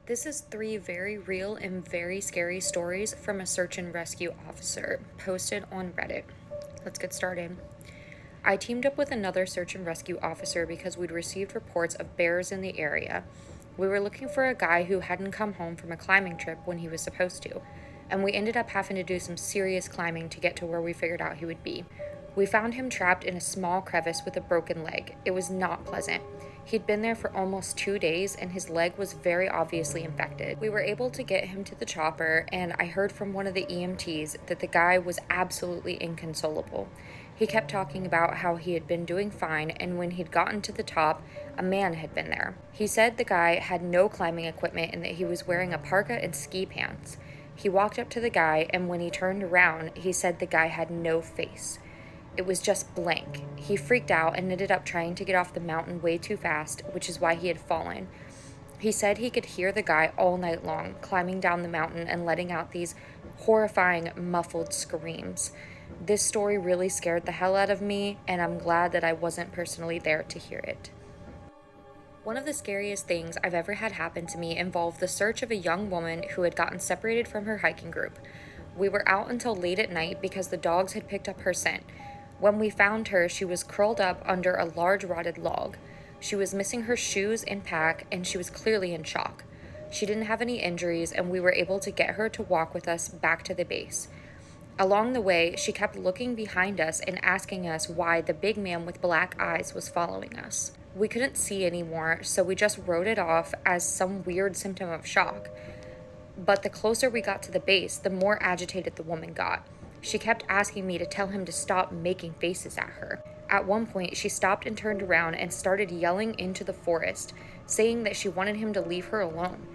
This is three very real and very scary stories from a search and rescue officer posted on Reddit. Let's get started. I teamed up with another search and rescue officer because we'd received reports of bears in the area. We were looking for a guy who hadn't come home from a climbing trip when he was supposed to, and we ended up having to do some serious climbing to get to where we figured out he would be. We found him trapped in a small crevice with a broken leg. It was not pleasant. He'd been there for almost 2 days and his leg was very obviously infected. We were able to get him to the chopper, and I heard from one of the EMTs that the guy was absolutely inconsolable. He kept talking about how he had been doing fine, and when he'd gotten to the top, a man had been there. He said the guy had no climbing equipment and that he was wearing a parka and ski pants. He walked up to the guy, and when he turned around, he said the guy had no face. It was just blank. He freaked out and ended up trying to get off the mountain way too fast, which is why he had fallen. He said he could hear the guy all night long, climbing down the mountain and letting out these horrifying, muffled screams. This story really scared the hell out of me, and I'm glad that I wasn't personally there to hear it. One of the scariest things I've ever had happen to me involved the search of a young woman who had gotten separated from her hiking group. We were out until late at night because the dogs had picked up her scent. When we found her, she was curled up under a large rotted log. She was missing her shoes and pack, and she was clearly in shock. She didn't have any injuries, and we were able to get her to walk with us back to the base. Along the way, she kept looking behind us and asking us why the big man with black eyes was following us. We couldn't see anymore, so we just wrote it off as some weird symptom of shock. But the closer we got to the base, the more agitated the woman got. She kept asking me to tell him to stop making faces at her. At one point, she stopped and turned around and started yelling into the forest, saying that she wanted him to leave her alone.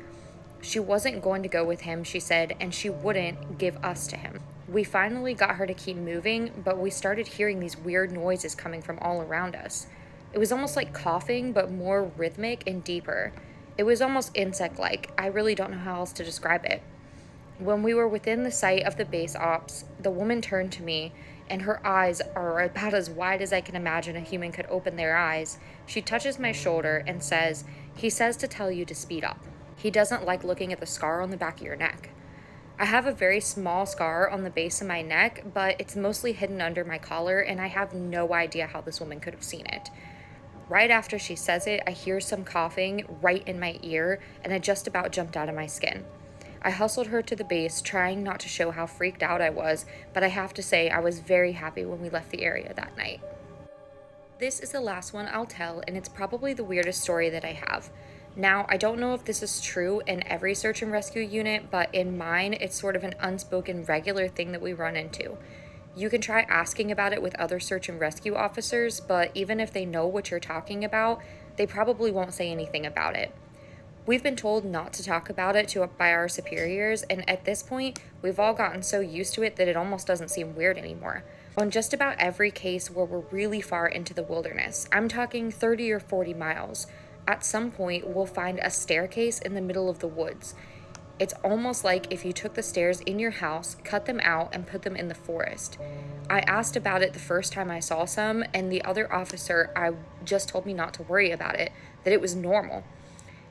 She wasn't going to go with him, she said, and she wouldn't give us to him. We finally got her to keep moving, but we started hearing these weird noises coming from all around us. It was almost like coughing, but more rhythmic and deeper. It was almost insect-like. I really don't know how else to describe it. When we were within the sight of the base ops, the woman turned to me, and her eyes are about as wide as I can imagine a human could open their eyes. She touches my shoulder and says, "He says to tell you to speed up. He doesn't like looking at the scar on the back of your neck." I have a very small scar on the base of my neck, but it's mostly hidden under my collar, and I have no idea how this woman could have seen it. Right after she says it, I hear some coughing right in my ear, and I just about jumped out of my skin. I hustled her to the base, trying not to show how freaked out I was, but I have to say I was very happy when we left the area that night. This is the last one I'll tell, and it's probably the weirdest story that I have. Now, I don't know if this is true in every search and rescue unit, but in mine, it's sort of an unspoken regular thing that we run into. You can try asking about it with other search and rescue officers, but even if they know what you're talking about, they probably won't say anything about it. We've been told not to talk about it by our superiors, and at this point, we've all gotten so used to it that it almost doesn't seem weird anymore. On just about every case where we're really far into the wilderness, I'm talking 30 or 40 miles, at some point we'll find a staircase in the middle of the woods. It's almost like if you took the stairs in your house, cut them out, and put them in the forest. I asked about it the first time I saw some, and the other officer just told me not to worry about it, that it was normal.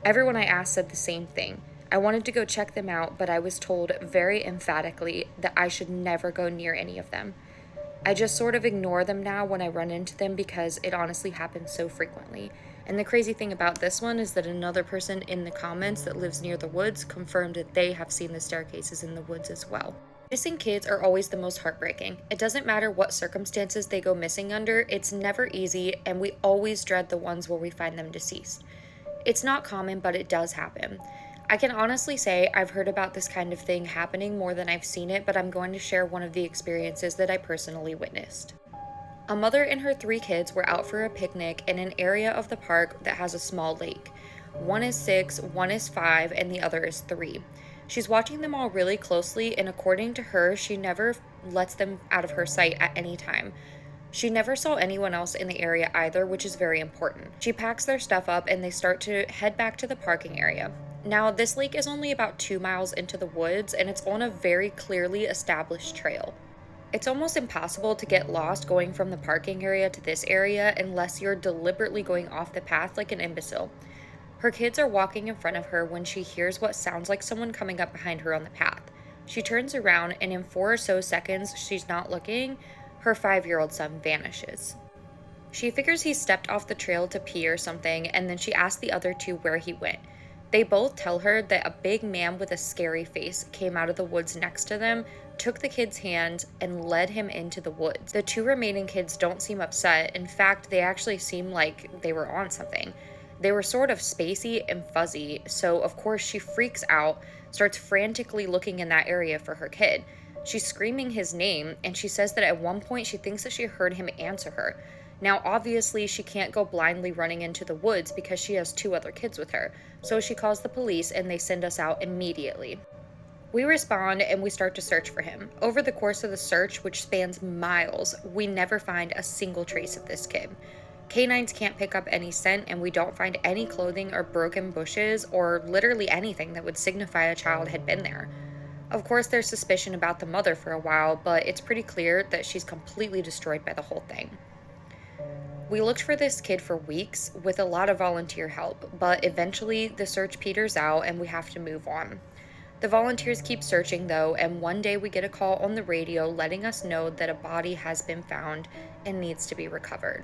Everyone I asked said the same thing. I wanted to go check them out, but I was told very emphatically that I should never go near any of them. I just sort of ignore them now when I run into them because it honestly happens so frequently. And the crazy thing about this one is that another person in the comments that lives near the woods confirmed that they have seen the staircases in the woods as well. Missing kids are always the most heartbreaking. It doesn't matter what circumstances they go missing under, it's never easy, and we always dread the ones where we find them deceased. It's not common, but it does happen. I can honestly say I've heard about this kind of thing happening more than I've seen it, but I'm going to share one of the experiences that I personally witnessed. A mother and her 3 kids were out for a picnic in an area of the park that has a small lake. One is 6, one is 5, and the other is 3. She's watching them all really closely, and according to her, she never lets them out of her sight at any time. She never saw anyone else in the area either, which is very important. She packs their stuff up and they start to head back to the parking area. Now, this lake is only about 2 miles into the woods, and it's on a very clearly established trail. It's almost impossible to get lost going from the parking area to this area unless you're deliberately going off the path like an imbecile. Her kids are walking in front of her when she hears what sounds like someone coming up behind her on the path. She turns around, and in 4 or so seconds she's not looking, her 5-year-old son vanishes. She figures he stepped off the trail to pee or something, and then she asks the other two where he went. They both tell her that a big man with a scary face came out of the woods next to them, took the kid's hand, and led him into the woods. The 2 remaining kids don't seem upset. In fact, they actually seem like they were on something. They were sort of spacey and fuzzy, so of course she freaks out, starts frantically looking in that area for her kid. She's screaming his name, and she says that at one point she thinks that she heard him answer her. Now, obviously, she can't go blindly running into the woods because she has 2 other kids with her, so she calls the police and they send us out immediately. We respond and we start to search for him. Over the course of the search, which spans miles, we never find a single trace of this kid. Canines can't pick up any scent, and we don't find any clothing or broken bushes or literally anything that would signify a child had been there. Of course, there's suspicion about the mother for a while, but it's pretty clear that she's completely destroyed by the whole thing. We looked for this kid for weeks with a lot of volunteer help, but eventually the search peters out and we have to move on. The volunteers keep searching though, and one day we get a call on the radio letting us know that a body has been found and needs to be recovered.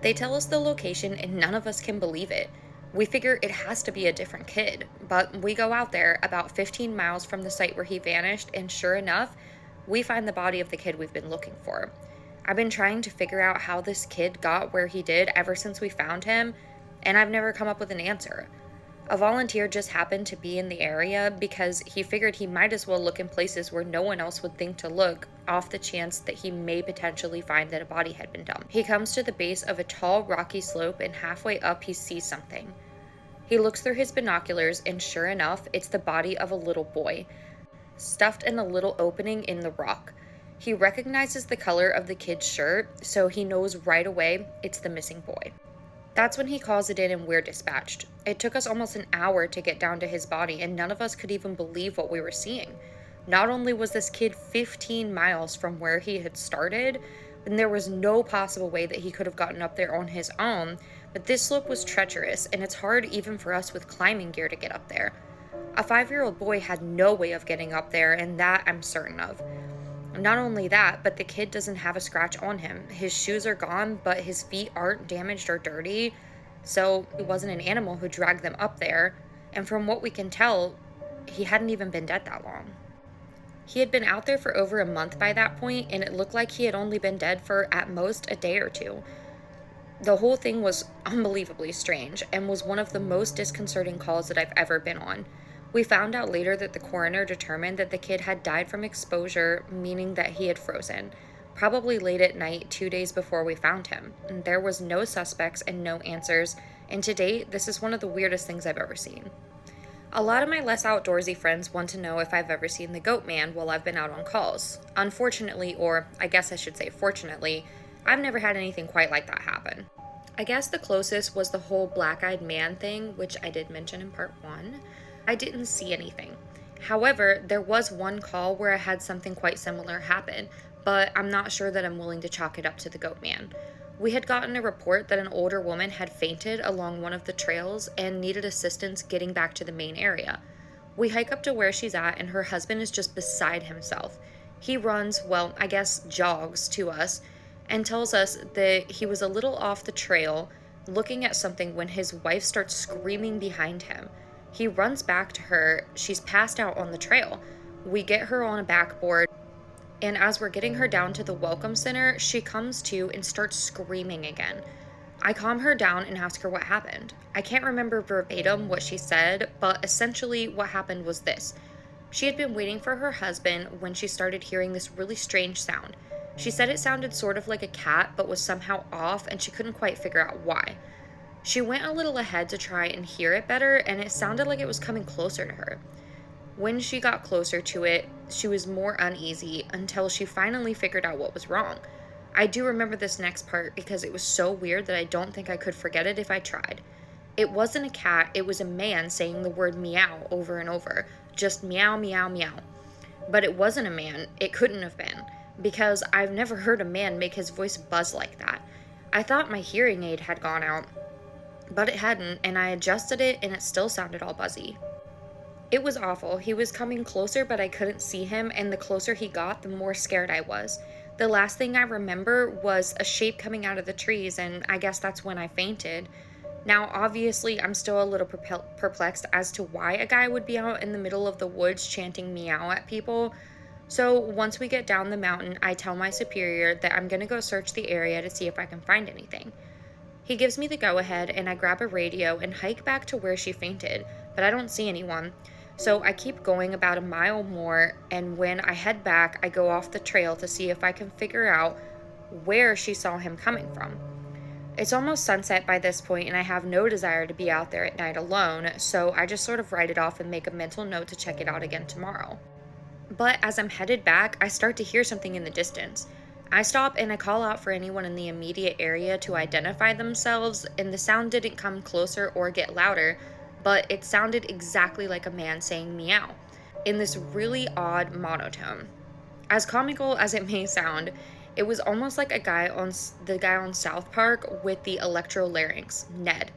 They tell us the location and none of us can believe it. We figure it has to be a different kid, but we go out there about 15 miles from the site where he vanished, and sure enough, we find the body of the kid we've been looking for. I've been trying to figure out how this kid got where he did ever since we found him, and I've never come up with an answer. A volunteer just happened to be in the area because he figured he might as well look in places where no one else would think to look, off the chance that he may potentially find that a body had been dumped. He comes to the base of a tall, rocky slope, and halfway up he sees something. He looks through his binoculars, and sure enough, it's the body of a little boy, stuffed in a little opening in the rock. He recognizes the color of the kid's shirt, so he knows right away it's the missing boy. That's when he calls it in and we're dispatched. It took us almost an hour to get down to his body, and none of us could even believe what we were seeing. Not only was this kid 15 miles from where he had started, and there was no possible way that he could have gotten up there on his own, but this slope was treacherous, and it's hard even for us with climbing gear to get up there. A 5-year-old boy had no way of getting up there, and that I'm certain of. Not only that, but the kid doesn't have a scratch on him. His shoes are gone, but his feet aren't damaged or dirty, so it wasn't an animal who dragged them up there, and from what we can tell, he hadn't even been dead that long. He had been out there for over a month by that point, and it looked like he had only been dead for at most a day or 2. The whole thing was unbelievably strange, and was one of the most disconcerting calls that I've ever been on. We found out later that the coroner determined that the kid had died from exposure, meaning that he had frozen, probably late at night 2 days before we found him. And there was no suspects and no answers, and to date, this is one of the weirdest things I've ever seen. A lot of my less outdoorsy friends want to know if I've ever seen the goat man while I've been out on calls. Unfortunately, or I guess I should say fortunately, I've never had anything quite like that happen. I guess the closest was the whole black-eyed man thing, which I did mention in part 1. I didn't see anything. However, there was one call where I had something quite similar happen, but I'm not sure that I'm willing to chalk it up to the goat man. We had gotten a report that an older woman had fainted along one of the trails and needed assistance getting back to the main area. We hike up to where she's at, and her husband is just beside himself. He runs, well, I guess jogs to us, and tells us that he was a little off the trail looking at something when his wife starts screaming behind him. He runs back to her. She's passed out on the trail. We get her on a backboard, and as we're getting her down to the welcome center, she comes to and starts screaming again. I calm her down and ask her what happened. I can't remember verbatim what she said, but essentially what happened was this. She had been waiting for her husband when she started hearing this really strange sound. She said it sounded sort of like a cat, but was somehow off, and she couldn't quite figure out why. She went a little ahead to try and hear it better, and it sounded like it was coming closer to her. When she got closer to it, she was more uneasy until she finally figured out what was wrong. I do remember this next part because it was so weird that I don't think I could forget it if I tried. It wasn't a cat, it was a man saying the word meow over and over. Just meow, meow, meow. But it wasn't a man, it couldn't have been, because I've never heard a man make his voice buzz like that. I thought my hearing aid had gone out. but it hadn't, and I adjusted it and it still sounded all buzzy. It was awful. He was coming closer, but I couldn't see him, and the closer he got, the more scared I was. The last thing I remember was a shape coming out of the trees, and I guess that's when I fainted. Now, obviously, I'm still a little perplexed as to why a guy would be out in the middle of the woods chanting meow at people. So, once we get down the mountain, I tell my superior that I'm gonna go search the area to see if I can find anything. He gives me the go ahead, and I grab a radio and hike back to where she fainted, but I don't see anyone. So I keep going about a mile more, and when I head back, I go off the trail to see if I can figure out where she saw him coming from. It's almost sunset by this point, and I have no desire to be out there at night alone, so I just sort of write it off and make a mental note to check it out again tomorrow. But as I'm headed back, I start to hear something in the distance. I stop and I call out for anyone in the immediate area to identify themselves, and the sound didn't come closer or get louder, but it sounded exactly like a man saying meow, in this really odd monotone. As comical as it may sound, it was almost like the guy on South Park with the electrolarynx, Ned.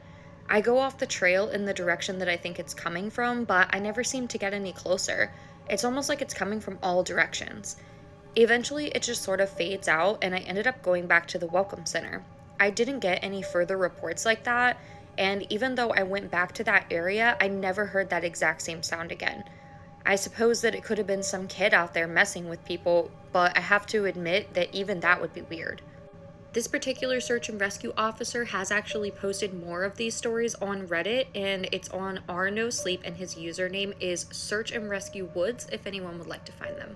I go off the trail in the direction that I think it's coming from, but I never seem to get any closer. It's almost like it's coming from all directions. Eventually, it just sort of fades out, and I ended up going back to the Welcome Center. I didn't get any further reports like that, and even though I went back to that area, I never heard that exact same sound again. I suppose that it could have been some kid out there messing with people, but I have to admit that even that would be weird. This particular search and rescue officer has actually posted more of these stories on Reddit, and it's on R No Sleep, and his username is Search and Rescue Woods if anyone would like to find them.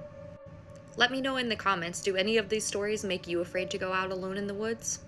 Let me know in the comments, do any of these stories make you afraid to go out alone in the woods?